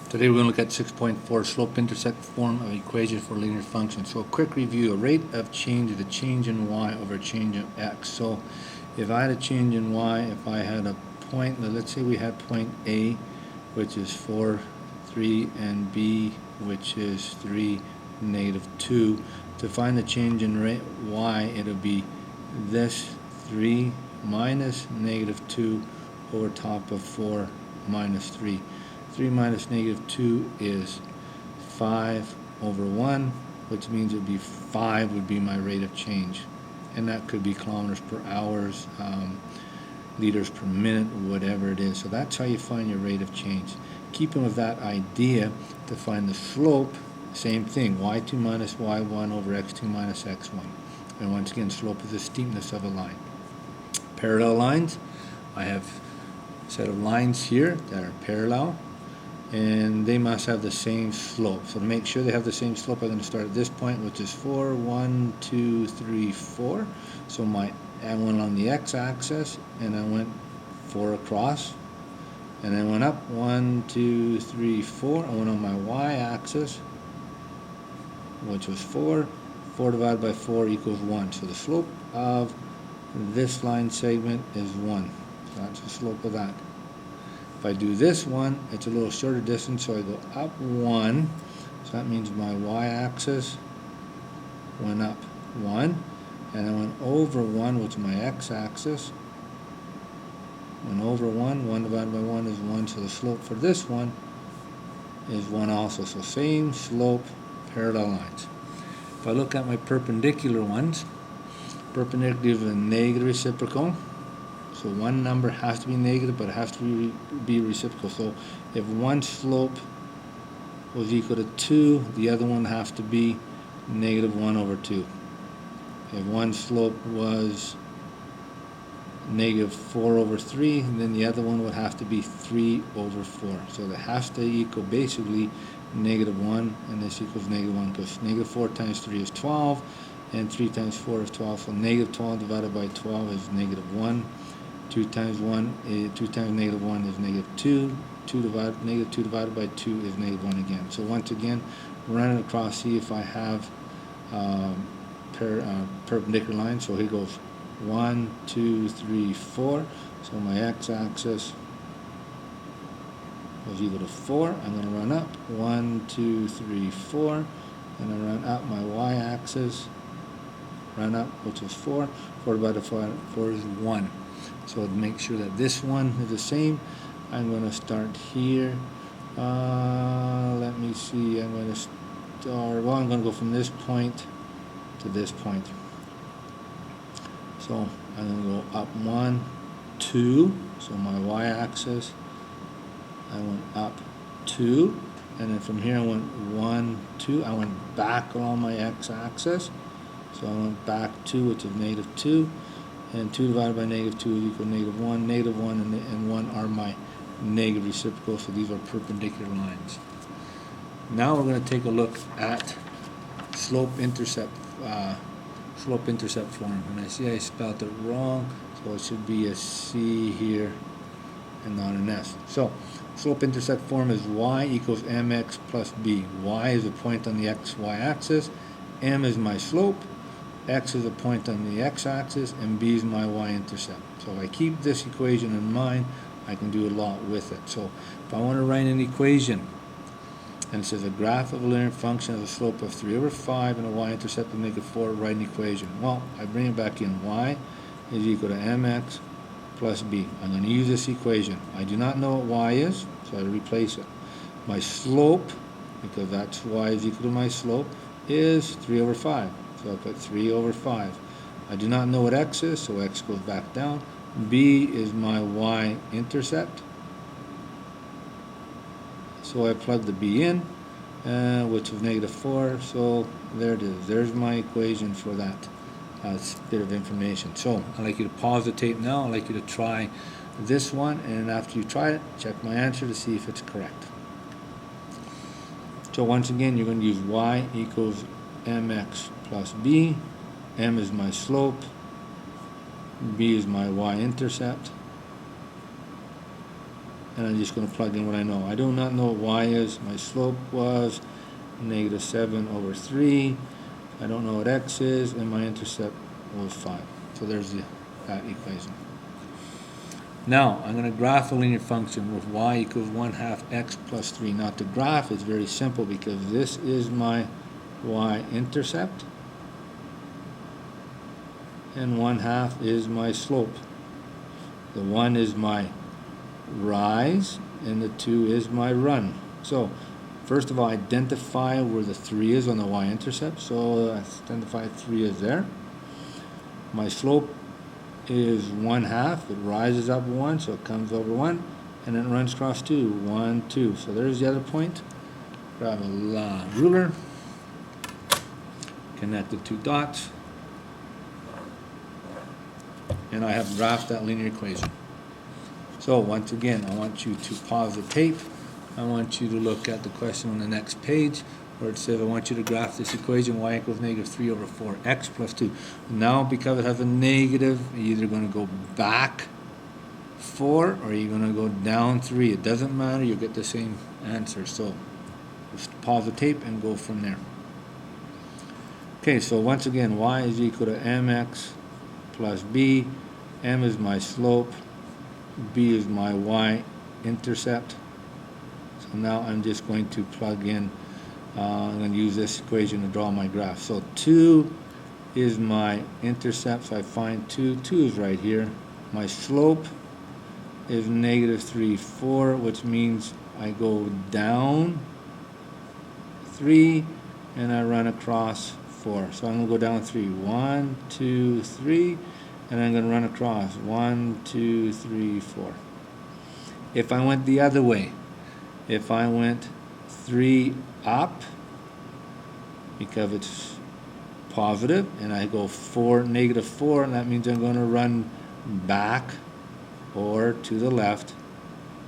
Today we're going to look at 6.4 slope-intercept form of equation for linear function. So a quick review, a rate of change is a change in y over a change in x. So if I had a change in y, if I had a point, let's say we had point A, which is 4, 3, and B, which is 3, negative 2. To find the change in rate y, it'll be this 3 minus negative 2 over top of 4 minus 3. 3 minus negative 2 is 5 over 1, which means it would be 5 would be my rate of change. And that could be kilometers per hour, liters per minute, whatever it is. So that's how you find your rate of change. Keeping with that idea, to find the slope, same thing, y2 minus y1 over x2 minus x1. And once again, slope is the steepness of a line. Parallel lines, I have a set of lines here that are parallel, and they must have the same slope. So to make sure they have the same slope, I'm going to start at this point, which is 4, 1, 2, 3, 4. So I went on the x-axis, and I went 4 across, and then went up 1, 2, 3, 4. I went on my y-axis, which was 4. 4 divided by 4 equals 1. So the slope of this line segment is 1. So that's the slope of that. If I do this one, it's a little shorter distance, so I go up 1. So that means my y-axis went up 1. And I went over 1, which is my x-axis. Went over 1. 1 divided by 1 is 1. So the slope for this one is 1 also. So same slope, parallel lines. If I look at my perpendicular ones, perpendicular is a negative reciprocal. So one number has to be negative, but it has to be reciprocal. So if one slope was equal to 2, the other one has to be negative 1 over 2. If one slope was negative 4 over 3, then the other one would have to be 3 over 4. So that has to equal basically negative 1, and this equals negative 1, because negative 4 times 3 is 12, and 3 times 4 is 12. So negative 12 divided by 12 is negative 1. 2 times 2 times negative 1 is negative 2. Negative 2 divided by 2 is negative 1 again. So once again, running across, see if I have perpendicular lines. So here goes 1, 2, 3, 4. So my x-axis was equal to 4. I'm going to run up 1, 2, 3, 4. And I run up my y-axis, run up, which is 4. 4 divided by 4 is 1. So to make sure that this one is the same, I'm going to start here. Let me see. I'm going to start. Well, I'm going to go from this point to this point. So I'm going to go up 1, 2. So my y-axis, I went up 2, and then from here I went 1, 2. I went back along my x-axis. So I went back 2, which is negative 2. And 2 divided by negative 2 is equal to negative 1. Negative 1 and 1 are my negative reciprocals, so these are perpendicular lines. Now we're going to take a look at slope-intercept form. And I see I spelled it wrong, so it should be a C here and not an S. So slope-intercept form is y equals mx plus b. Y is a point on the xy axis. M is my slope. X is a point on the x-axis, and b is my y-intercept. So if I keep this equation in mind, I can do a lot with it. So if I want to write an equation, and it says a graph of a linear function of a slope of 3 over 5 and a y-intercept of negative 4, write an equation. Well, I bring it back in. Y is equal to mx plus b. I'm going to use this equation. I do not know what y is, so I replace it. My slope, because that's y is equal to my slope, is 3 over 5. So I put 3 over 5. I do not know what x is, so x goes back down. B is my y-intercept. So I plug the b in, which is negative 4. So there it is. There's my equation for that bit of information. So I'd like you to pause the tape now. I'd like you to try this one, and after you try it, check my answer to see if it's correct. So once again, you're going to use y equals mx plus b. M is my slope, b is my y-intercept, and I'm just going to plug in what I know. I do not know what y is. My slope was negative 7 over 3. I don't know what x is, and my intercept was 5. So there's that equation. Now, I'm going to graph a linear function with y equals 1/2 x plus 3. Now, to graph is very simple because this is my y-intercept, and 1/2 is my slope. The 1 is my rise, and the 2 is my run. So, first of all, identify where the 3 is on the y-intercept. So, identify 3 is there. My slope is 1/2. It rises up 1, so it comes over 1, and then it runs across 2. 1, 2. So there's the other point. Grab a ruler, connect the 2 dots, and I have graphed that linear equation. So once again, I want you to pause the tape. I want you to look at the question on the next page where it says I want you to graph this equation y equals negative 3 over 4x plus 2. Now, because it has a negative, you're either going to go back 4 or you're going to go down 3. It doesn't matter, you'll get the same answer. So just pause the tape and go from there. Okay, so once again, y is equal to mx plus b. M is my slope, b is my y-intercept. So now I'm just going to plug in, I'm going to use this equation to draw my graph. So 2 is my intercept, so I find 2. 2 is right here. My slope is negative 3, 4, which means I go down 3 and I run across 4. So I'm going to go down 3. 1, 2, 3, and I'm going to run across 1, 2, 3, 4. If I went the other way, if I went 3 up, because it's positive, and I go 4, negative 4, and that means I'm going to run back or to the left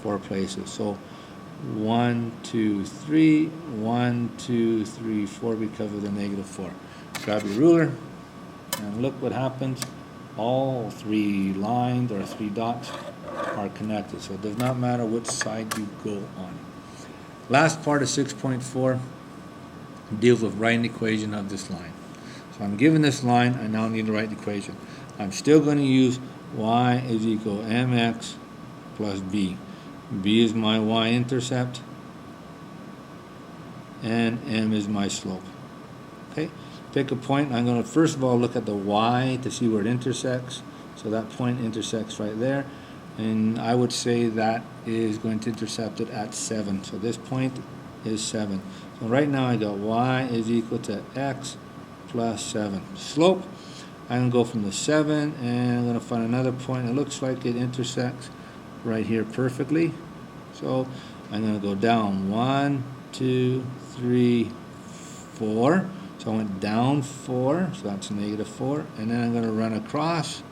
4 places. So 1, 2, 3, 1, 2, 3, 4 because of the negative 4. Grab your ruler and look what happens. All 3 lines or 3 dots are connected, so it does not matter which side you go on. Last part of 6.4 deals with writing the equation of this line. So I'm given this line, I now need to write the equation. I'm still going to use y is equal to mx plus b. B is my y-intercept, and m is my slope. Okay, pick a point. I'm going to first of all look at the y to see where it intersects. So that point intersects right there, and I would say that is going to intercept it at 7. So this point is 7. So right now I got y is equal to x plus 7. Slope, I'm going to go from the 7 and I'm going to find another point. It looks like it intersects right here perfectly. So I'm going to go down 1, 2, 3, 4. So I went down 4, so that's negative 4. And then I'm going to run across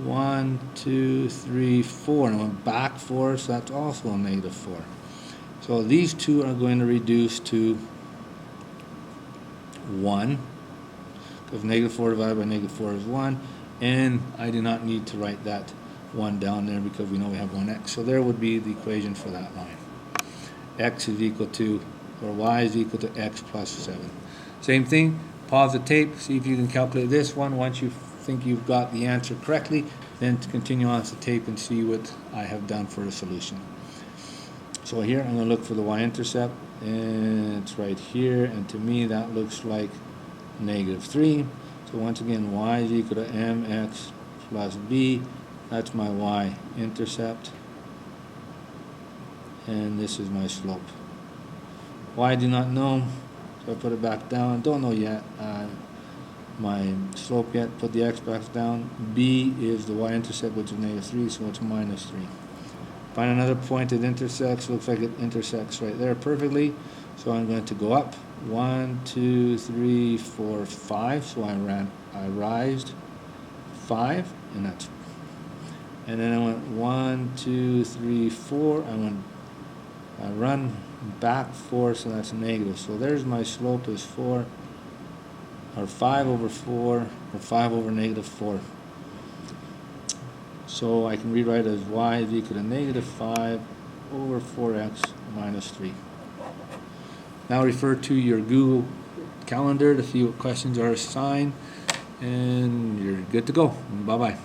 1, 2, 3, 4. And I went back 4, so that's also a negative 4. So these two are going to reduce to 1, because negative 4 divided by negative 4 is 1, and I do not need to write that 1 down there because we know we have 1x. So there would be the equation for that line. X is equal to, or y is equal to x plus 7. Same thing, pause the tape, see if you can calculate this one. Once you think you've got the answer correctly, then to continue on to the tape and see what I have done for the solution. So here I'm going to look for the y-intercept, and it's right here, and to me that looks like negative 3. So once again, y is equal to mx plus b. That's my y-intercept, and this is my slope. Y I do not know, so I put it back down. Don't know yet my slope yet. Put the x back down. B is the y-intercept, which is negative 3, so it's minus 3. Find another point that intersects. Looks like it intersects right there perfectly. So I'm going to go up 1, 2, 3, 4, 5. So I rised 5, and that's. And then I went 1, 2, 3, 4. I run back 4, so that's negative. So there's my slope is 4, or 5 over 4, or 5 over negative 4. So So I can rewrite it as y is equal to negative 5 over 4x minus 3. Now refer to your Google Calendar to see what questions are assigned, and you're good to go. Bye-bye.